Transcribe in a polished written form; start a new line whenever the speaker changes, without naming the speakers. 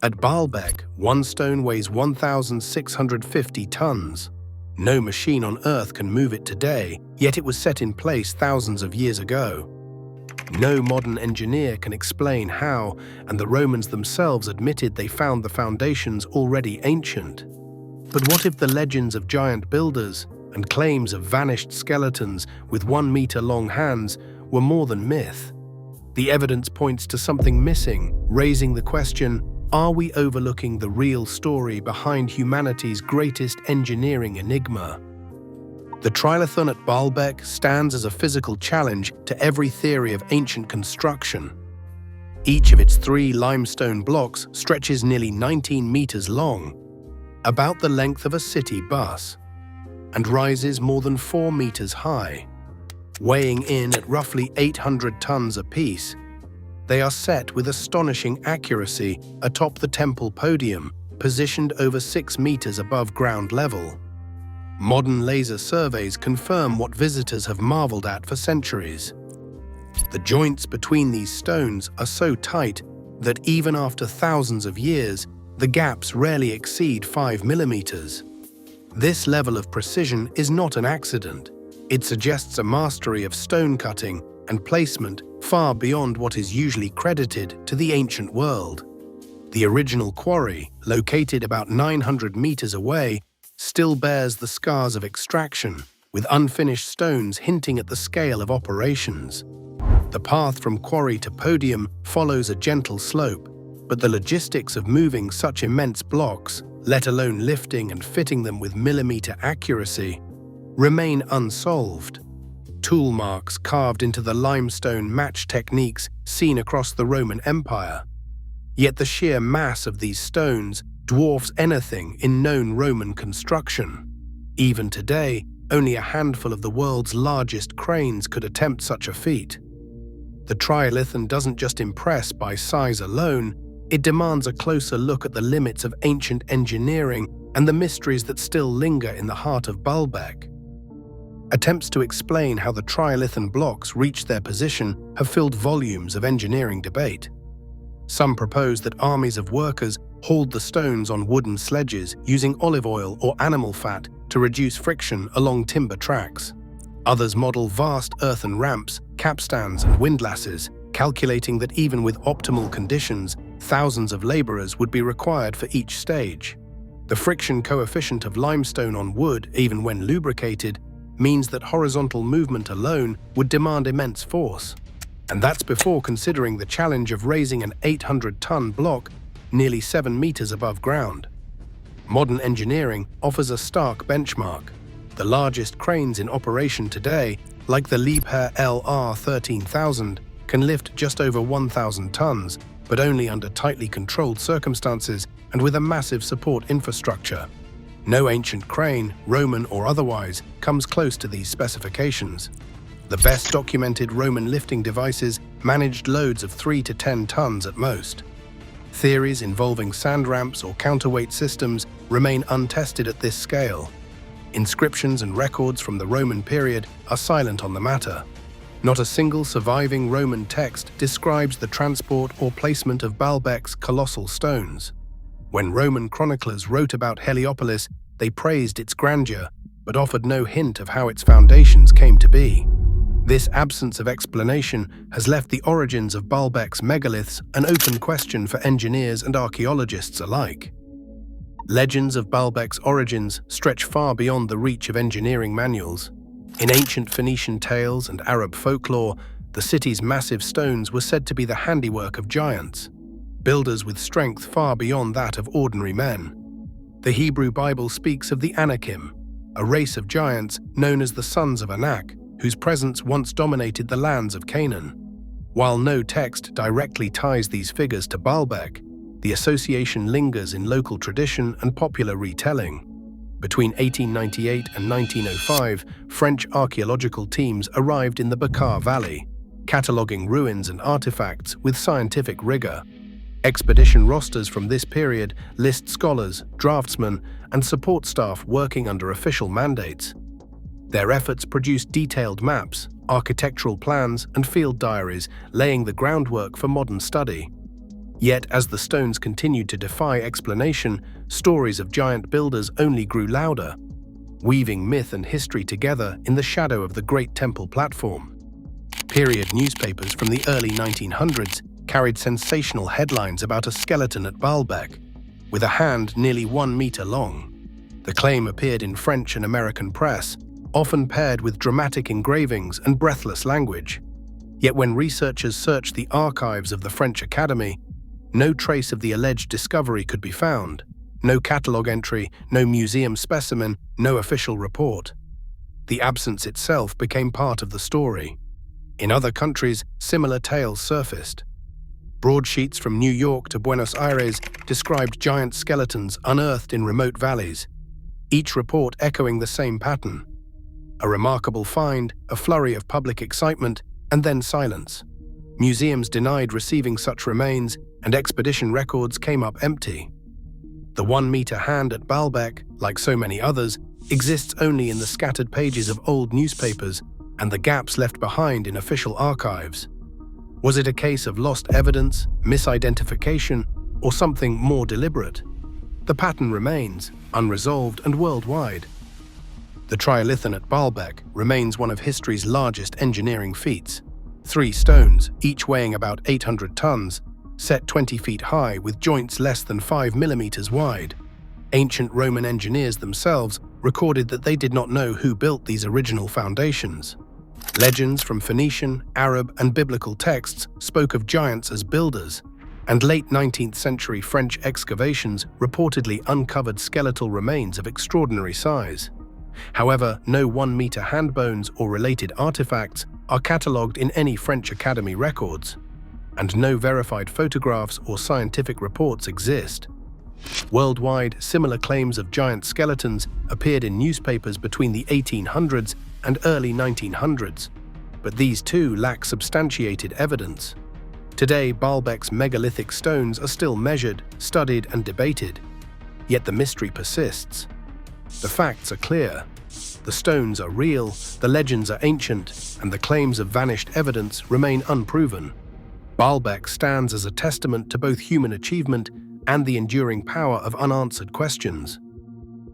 At Baalbek, one stone weighs 1,650 tons. No machine on Earth can move it today, yet it was set in place thousands of years ago. No modern engineer can explain how, and the Romans themselves admitted they found the foundations already ancient. But what if the legends of giant builders and claims of vanished skeletons with 1-meter-long hands were more than myth? The evidence points to something missing, raising the question, are we overlooking the real story behind humanity's greatest engineering enigma? The Trilithon at Baalbek stands as a physical challenge to every theory of ancient construction. Each of its 3 limestone blocks stretches nearly 19 meters long, about the length of a city bus, and rises more than 4 meters high. Weighing in at roughly 800 tons apiece, they are set with astonishing accuracy atop the temple podium, positioned over 6 meters above ground level. Modern laser surveys confirm what visitors have marveled at for centuries. The joints between these stones are so tight that even after thousands of years, the gaps rarely exceed 5 millimeters. This level of precision is not an accident. It suggests a mastery of stone cutting and placement far beyond what is usually credited to the ancient world. The original quarry, located about 900 meters away, still bears the scars of extraction, with unfinished stones hinting at the scale of operations. The path from quarry to podium follows a gentle slope, but the logistics of moving such immense blocks, let alone lifting and fitting them with millimeter accuracy, remain unsolved. Tool marks carved into the limestone match techniques seen across the Roman Empire. Yet the sheer mass of these stones dwarfs anything in known Roman construction. Even today, only a handful of the world's largest cranes could attempt such a feat. The Trilithon doesn't just impress by size alone, it demands a closer look at the limits of ancient engineering and the mysteries that still linger in the heart of Baalbek. Attempts to explain how the Trilithon blocks reached their position have filled volumes of engineering debate. Some propose that armies of workers hauled the stones on wooden sledges using olive oil or animal fat to reduce friction along timber tracks. Others model vast earthen ramps, capstans, and windlasses, calculating that even with optimal conditions, thousands of laborers would be required for each stage. The friction coefficient of limestone on wood, even when lubricated, means that horizontal movement alone would demand immense force. And that's before considering the challenge of raising an 800-ton block nearly 7 meters above ground. Modern engineering offers a stark benchmark. The largest cranes in operation today, like the Liebherr LR 13000, can lift just over 1,000 tons, but only under tightly controlled circumstances and with a massive support infrastructure. No ancient crane, Roman or otherwise, comes close to these specifications. The best documented Roman lifting devices managed loads of 3 to 10 tons at most. Theories involving sand ramps or counterweight systems remain untested at this scale. Inscriptions and records from the Roman period are silent on the matter. Not a single surviving Roman text describes the transport or placement of Baalbek's colossal stones. When Roman chroniclers wrote about Heliopolis, they praised its grandeur, but offered no hint of how its foundations came to be. This absence of explanation has left the origins of Baalbek's megaliths an open question for engineers and archaeologists alike. Legends of Baalbek's origins stretch far beyond the reach of engineering manuals. In ancient Phoenician tales and Arab folklore, the city's massive stones were said to be the handiwork of giants, builders with strength far beyond that of ordinary men. The Hebrew Bible speaks of the Anakim, a race of giants known as the sons of Anak, whose presence once dominated the lands of Canaan. While no text directly ties these figures to Baalbek, the association lingers in local tradition and popular retelling. Between 1898 and 1905, French archaeological teams arrived in the Bekaa Valley, cataloguing ruins and artifacts with scientific rigor. Expedition rosters from this period list scholars, draftsmen, and support staff working under official mandates. Their efforts produced detailed maps, architectural plans, and field diaries, laying the groundwork for modern study. Yet, as the stones continued to defy explanation, stories of giant builders only grew louder, weaving myth and history together in the shadow of the Great Temple platform. Period newspapers from the early 1900s carried sensational headlines about a skeleton at Baalbek, with a hand nearly 1 meter long. The claim appeared in French and American press, often paired with dramatic engravings and breathless language. Yet when researchers searched the archives of the French Academy, no trace of the alleged discovery could be found. No catalogue entry, no museum specimen, no official report. The absence itself became part of the story. In other countries, similar tales surfaced. Broadsheets from New York to Buenos Aires described giant skeletons unearthed in remote valleys, each report echoing the same pattern. A remarkable find, a flurry of public excitement, and then silence. Museums denied receiving such remains, and expedition records came up empty. The 1 meter hand at Baalbek, like so many others, exists only in the scattered pages of old newspapers and the gaps left behind in official archives. Was it a case of lost evidence, misidentification, or something more deliberate? The pattern remains, unresolved and worldwide. The Trilithon at Baalbek remains one of history's largest engineering feats. 3 stones, each weighing about 800 tons, set 20 feet high with joints less than 5 millimeters wide. Ancient Roman engineers themselves recorded that they did not know who built these original foundations. Legends from Phoenician, Arab, and biblical texts spoke of giants as builders, and late 19th century French excavations reportedly uncovered skeletal remains of extraordinary size. However, no 1 meter hand bones or related artifacts are catalogued in any French Academy records, and no verified photographs or scientific reports exist. Worldwide, similar claims of giant skeletons appeared in newspapers between the 1800s and early 1900s, but these too lack substantiated evidence. Today, Baalbek's megalithic stones are still measured, studied, and debated, yet the mystery persists. The facts are clear. The stones are real, the legends are ancient, and the claims of vanished evidence remain unproven. Baalbek stands as a testament to both human achievement and the enduring power of unanswered questions.